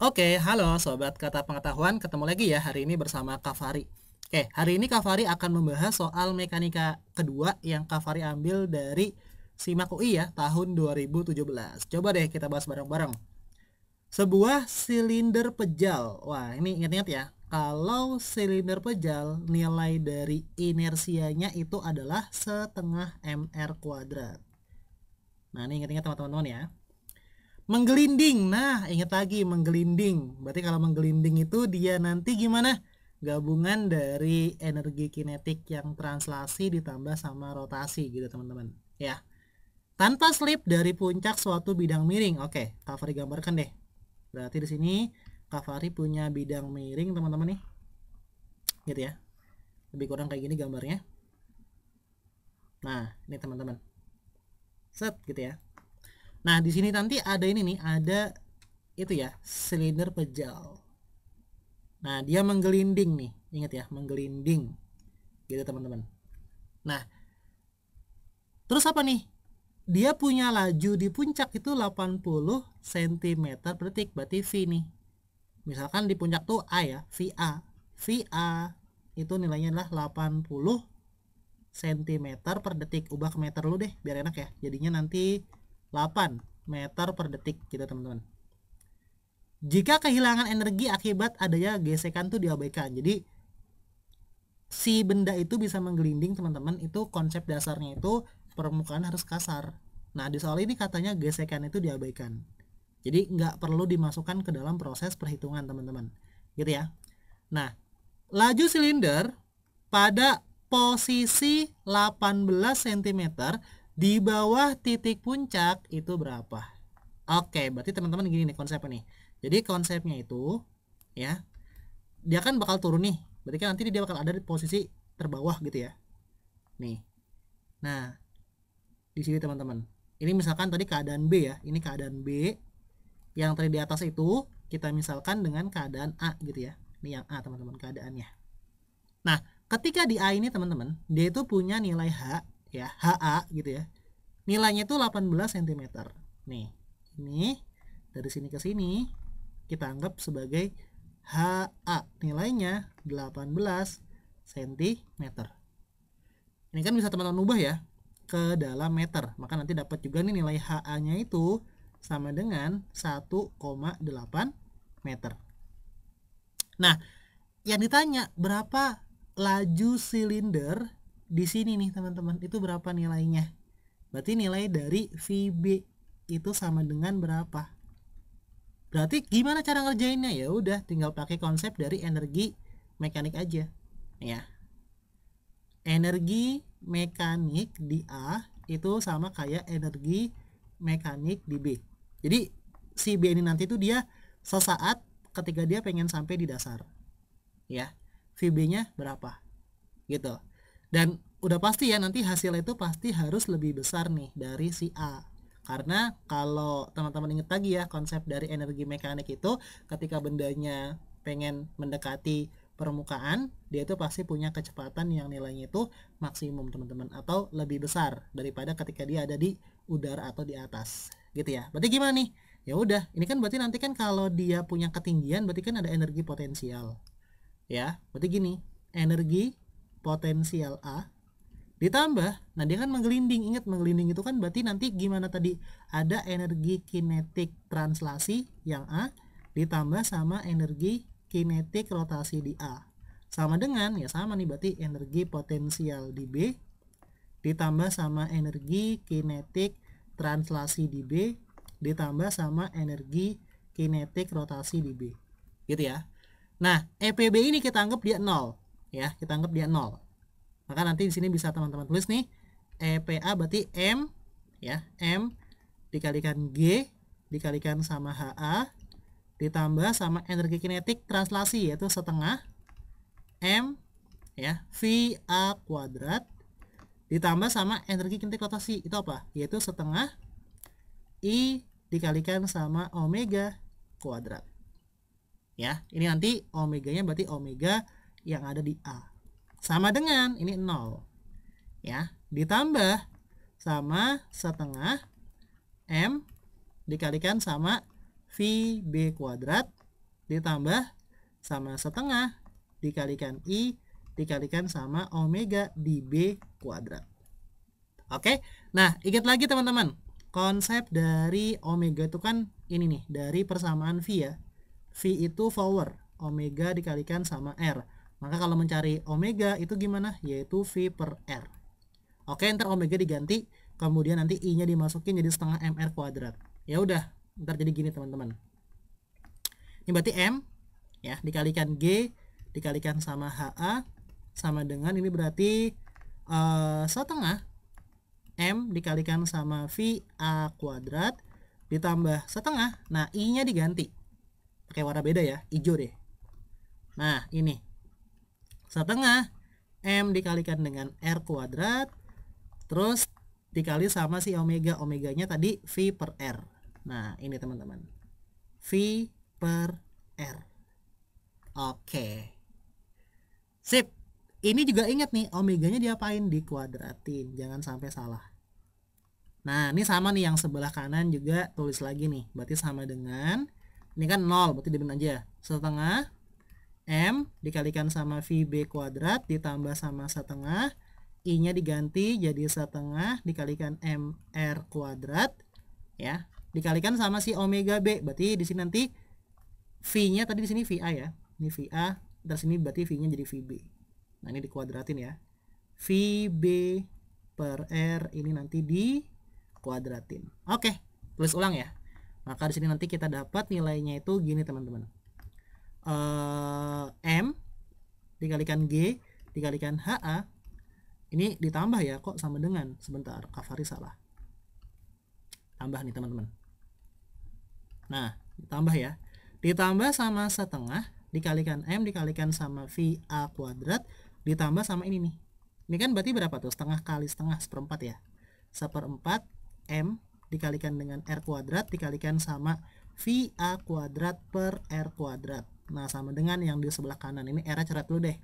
Oke, halo Sobat Kata Pengetahuan, ketemu lagi ya hari ini bersama Kak Fari. Oke, hari ini Kak Fari akan membahas soal mekanika kedua yang Kak Fari ambil dari SIMAK UI ya, tahun 2017. Coba deh kita bahas bareng-bareng. Sebuah silinder pejal. Wah, ini ingat-ingat ya. Kalau silinder pejal, nilai dari inersianya itu adalah setengah mr kuadrat. Nah, ini ingat-ingat teman-teman ya. Menggelinding. Nah, ingat lagi menggelinding. Berarti kalau menggelinding itu dia nanti gimana? Gabungan dari energi kinetik yang translasi ditambah sama rotasi gitu teman-teman. Ya. Tanpa slip dari puncak suatu bidang miring. Oke, Kak Fari gambarkan deh. Berarti di sini Kak Fari punya bidang miring teman-teman nih. Gitu ya. Lebih kurang kayak gini gambarnya. Nah, ini teman-teman. Set gitu ya. Nah, di sini nanti ada ini nih, ada itu ya, silinder pejal. Nah, dia menggelinding nih. Ingat ya, menggelinding. Gitu teman-teman. Nah, terus apa nih? Dia punya laju di puncak itu 80 cm per detik, berarti V nih. Misalkan di puncak tuh A ya, VA. VA itu nilainya adalah 80 cm per detik. Ubah ke meter dulu deh, biar enak ya. Jadinya nanti 8 meter per detik gitu teman-teman. Jika kehilangan energi akibat adanya gesekan tuh diabaikan. Jadi si benda itu bisa menggelinding teman-teman, itu konsep dasarnya itu permukaan harus kasar. Nah di soal ini katanya gesekan itu diabaikan. Jadi nggak perlu dimasukkan ke dalam proses perhitungan teman-teman. Gitu ya. Nah laju silinder pada posisi 18 cm di bawah titik puncak itu berapa? Oke, berarti teman-teman gini nih konsepnya nih. Jadi konsepnya itu ya, dia kan bakal turun nih. Berarti kan nanti dia bakal ada di posisi terbawah gitu ya. Nih. Nah, di sini teman-teman. Ini misalkan tadi keadaan B ya. Ini keadaan B. Yang tadi di atas itu kita misalkan dengan keadaan A gitu ya. Ini yang A teman-teman keadaannya. Nah, ketika di A ini teman-teman, dia itu punya nilai H ya, HA gitu ya. Nilainya itu 18 cm. Nih, ini dari sini ke sini kita anggap sebagai HA, nilainya 18 cm. Ini kan bisa teman-teman ubah ya ke dalam meter, maka nanti dapat juga nih nilai HA nya itu sama dengan 1,8 meter. Nah, yang ditanya berapa laju silinder di sini nih teman-teman, itu berapa nilainya? Berarti nilai dari VB itu sama dengan berapa? Berarti gimana cara ngerjainnya? Ya udah tinggal pakai konsep dari energi mekanik aja. Ya. Energi mekanik di A itu sama kayak energi mekanik di B. Jadi si B ini nanti tuh dia sesaat ketika dia pengen sampai di dasar. Ya. VB-nya berapa? Gitu. Dan udah pasti ya nanti hasilnya itu pasti harus lebih besar nih dari si A. Karena kalau teman-teman ingat lagi ya konsep dari energi mekanik itu ketika bendanya pengen mendekati permukaan, dia itu pasti punya kecepatan yang nilainya itu maksimum teman-teman, atau lebih besar daripada ketika dia ada di udara atau di atas gitu ya. Berarti gimana nih? Ya udah, ini kan berarti nanti kan kalau dia punya ketinggian berarti kan ada energi potensial. Ya, berarti gini, energi potensial A ditambah, nah dia kan menggelinding, ingat menggelinding itu kan berarti nanti gimana tadi, ada energi kinetik translasi yang A ditambah sama energi kinetik rotasi di A, sama dengan ya sama nih berarti energi potensial di B ditambah sama energi kinetik translasi di B ditambah sama energi kinetik rotasi di B gitu ya. Nah EPB ini kita anggap dia 0 ya, kita anggap dia 0. Maka nanti di sini bisa teman-teman tulis nih EPA berarti M ya, M dikalikan G dikalikan sama HA ditambah sama energi kinetik translasi yaitu setengah M ya VA kuadrat ditambah sama energi kinetik rotasi itu apa? Yaitu setengah I dikalikan sama omega kuadrat. Ya, ini nanti omeganya berarti omega yang ada di A. Sama dengan ini 0 ya, ditambah sama setengah M dikalikan sama VB kuadrat ditambah sama setengah dikalikan I dikalikan sama omega di B kuadrat. Oke, nah ingat lagi teman-teman, konsep dari omega itu kan ini nih, dari persamaan V ya. V itu power, omega dikalikan sama R. Maka kalau mencari omega itu gimana? Yaitu V per R. Oke, ntar omega diganti, kemudian nanti I-nya dimasukin jadi setengah MR kuadrat. Ya udah, ntar jadi gini teman-teman. Ini berarti M ya dikalikan G dikalikan sama HA sama dengan ini berarti setengah M dikalikan sama VA kuadrat ditambah setengah. Nah, I-nya diganti. Pakai warna beda ya, hijau deh. Nah, ini. Setengah M dikalikan dengan R kuadrat. Terus dikali sama si omega. Omeganya tadi V per R. Nah, ini teman-teman. V per R. Oke. Sip. Ini juga ingat nih, omeganya diapain? Dikuadratin, jangan sampai salah. Nah, ini sama nih yang sebelah kanan juga tulis lagi nih. Berarti sama dengan, ini kan 0, berarti diamin aja. Setengah M dikalikan sama VB kuadrat ditambah sama setengah. I-nya diganti jadi setengah dikalikan MR kuadrat. Ya, dikalikan sama si omega B. Berarti di sini nanti V-nya tadi di sini VA ya. Ini VA, terus sini berarti V-nya jadi VB. Nah, ini dikuadratin ya. VB per R ini nanti dikuadratin. Oke, tulis ulang ya. Maka di sini nanti kita dapat nilainya itu gini teman-teman. M dikalikan G dikalikan HA. Ini ditambah ya, kok sama dengan. Sebentar, Kafari salah. Tambah nih teman-teman. Nah, ditambah ya. Ditambah sama setengah dikalikan M dikalikan sama VA kuadrat ditambah sama ini nih. Ini kan berarti berapa tuh? Setengah kali setengah, seperempat ya. Seperempat M dikalikan dengan R kuadrat dikalikan sama VA kuadrat per R kuadrat. Nah, sama dengan yang di sebelah kanan. Ini R coret dulu deh.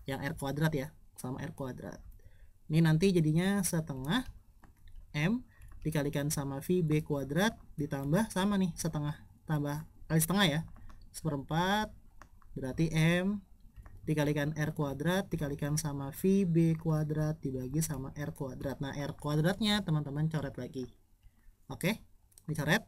Yang R kuadrat ya, sama R kuadrat. Ini nanti jadinya setengah M dikalikan sama VB kuadrat ditambah sama nih setengah. Tambah kali setengah ya. Seperempat berarti M dikalikan R kuadrat dikalikan sama VB kuadrat dibagi sama R kuadrat. Nah, R kuadratnya teman-teman coret lagi. Oke, dicoret.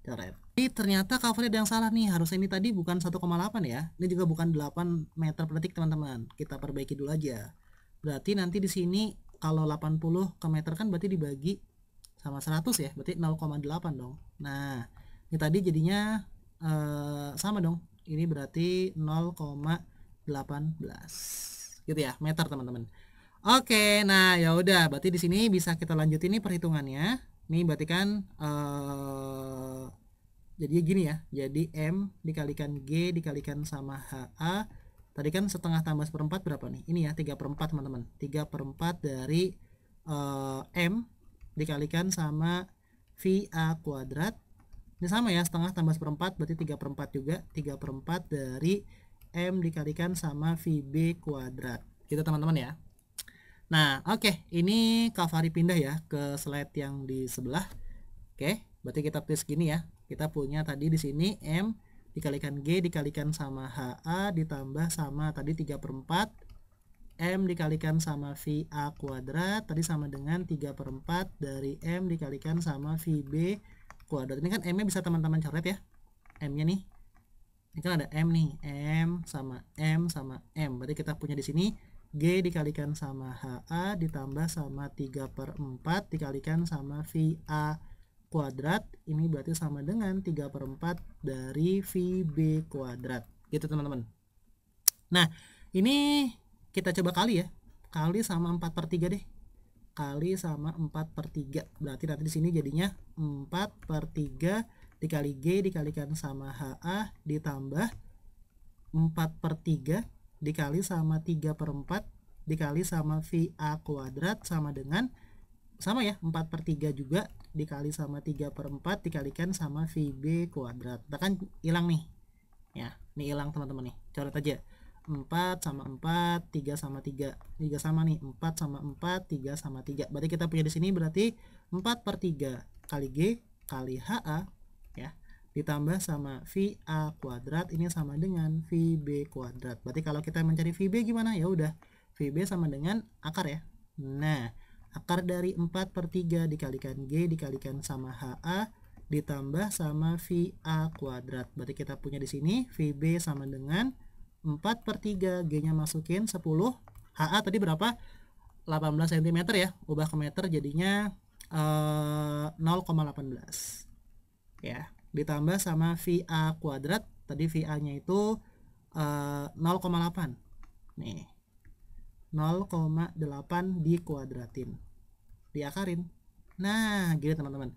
Coret. Ini ternyata cover ada yang salah nih. Harusnya ini tadi bukan 1,8 ya. Ini juga bukan 8 meter per detik teman-teman. Kita perbaiki dulu aja. Berarti nanti di sini kalau 80 ke meter kan berarti dibagi sama 100 ya. Berarti 0,8 dong. Nah, ini tadi jadinya sama dong. Ini berarti 0,18 gitu ya, meter teman-teman. Oke, nah ya udah, berarti di sini bisa kita lanjutin nih perhitungannya. Ini berarti kan jadi gini ya. Jadi M dikalikan G dikalikan sama HA. Tadi kan setengah tambah seperempat berapa nih? Ini ya 3/4 teman-teman. 3/4 dari M dikalikan sama VA kuadrat. Ini sama ya, setengah tambah seperempat berarti 3/4 juga. 3/4 dari M dikalikan sama VB kuadrat. Gitu teman-teman ya. Nah, oke, ini Kafari pindah ya ke slide yang di sebelah. Oke, berarti kita tulis gini ya. Kita punya tadi di sini M dikalikan G dikalikan sama HA ditambah sama tadi 3/4 M dikalikan sama VA kuadrat tadi sama dengan 3/4 dari M dikalikan sama VB kuadrat. Ini kan M-nya bisa teman-teman coret ya. M-nya nih. Ini kan ada M nih, M sama M sama M. Berarti kita punya di sini G dikalikan sama HA ditambah sama 3/4 dikalikan sama VA kuadrat. Ini berarti sama dengan 3/4 dari VB kuadrat. Gitu teman-teman. Nah, ini kita coba kali ya. Kali sama 4/3 deh. Kali sama 4/3. Berarti nanti di sini jadinya 4/3 dikali G dikalikan sama HA ditambah 4/3 dikali sama 3/4 dikali sama VA kuadrat sama dengan sama ya 4/3 juga dikali sama 3/4 dikalikan sama VB kuadrat. Kita kan hilang nih ya, ini hilang teman-teman nih, coret aja 4 sama 4 3 sama 3 3 sama nih 4 sama 4 3 sama 3. Berarti kita punya di sini berarti 4/3 kali G kali HA ya ditambah sama VA kuadrat ini sama dengan VB kuadrat. Berarti kalau kita mencari VB gimana? Ya udah, VB sama dengan akar ya. Nah, akar dari 4/3 dikalikan G dikalikan sama HA ditambah sama VA kuadrat. Berarti kita punya di sini VB sama dengan 4/3, G-nya masukin 10, HA tadi berapa? 18 cm ya, ubah ke meter jadinya 0,18 ya, ditambah sama VA kuadrat, tadi VA nya itu 0,8 nih, 0,8 dikuadratin, diakarin. Nah gitu teman-teman,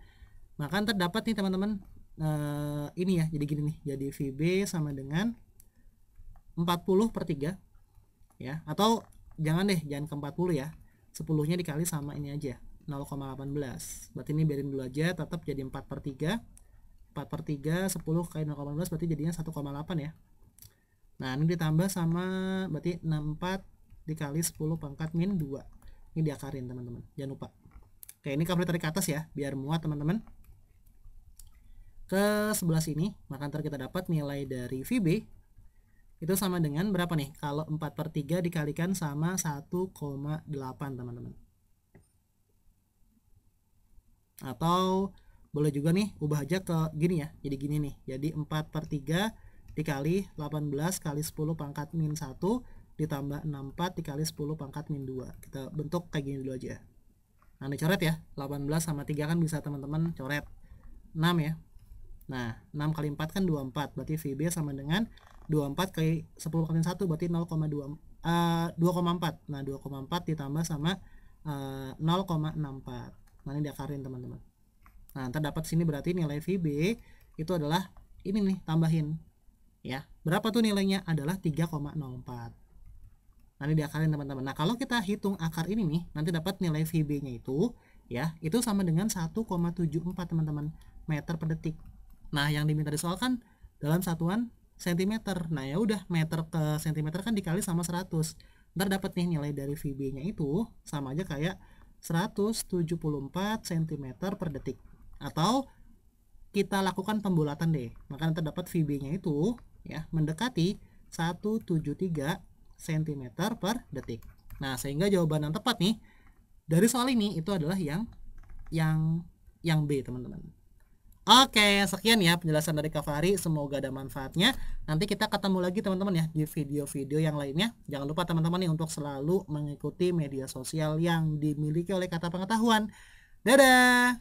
maka terdapat nih teman-teman ini ya, jadi gini nih, jadi VB sama dengan 40/3 ya, atau jangan deh, jangan ke 40 ya, 10 nya dikali sama ini aja 0,18, berarti ini biarin dulu aja, tetap jadi 4/3, 4/3 10 kali 0,18 berarti jadinya 1,8 ya. Nah ini ditambah sama berarti 64 dikali 10 pangkat min 2, ini diakarin teman-teman, jangan lupa. Oke, ini kamu tarik ke atas ya biar muat teman-teman. Ke sebelah sini, maka ntar kita dapat nilai dari VB itu sama dengan berapa nih? Kalau 4/3 dikalikan sama 1,8 teman-teman. Atau boleh juga nih ubah aja ke gini ya, jadi gini nih, jadi 4/3 dikali 18 kali 10 pangkat min 1 ditambah 64 dikali 10 pangkat min 2. Kita bentuk kayak gini dulu aja. Nah ini coret ya, 18 sama 3 kan bisa teman-teman coret 6 ya. Nah 6 kali 4 kan 24, berarti VB sama dengan 24 kali 10 kali 1 berarti 2,4. Nah 2,4 ditambah sama 0,64. Nah ini diakarin teman-teman. Nah ntar dapat sini berarti nilai VB itu adalah ini nih, tambahin ya, berapa tuh nilainya? Adalah 3,04. Nah ini diakarin teman-teman. Nah kalau kita hitung akar ini nih, nanti dapat nilai VB nya itu ya, itu sama dengan 1,74 teman-teman, meter per detik. Nah yang diminta di soal kan dalam satuan cm. Nah ya udah, meter ke cm kan dikali sama 100. Ntar dapat nih nilai dari VB nya itu sama aja kayak 174 cm per detik. Atau kita lakukan pembulatan deh, maka nanti dapat VB nya itu ya mendekati 173 cm per detik. Nah sehingga jawaban yang tepat nih dari soal ini itu adalah yang B teman-teman. Oke, sekian ya penjelasan dari Kak Fahri, semoga ada manfaatnya. Nanti kita ketemu lagi teman-teman ya di video-video yang lainnya. Jangan lupa teman-teman nih untuk selalu mengikuti media sosial yang dimiliki oleh Kata Pengetahuan. Dadah.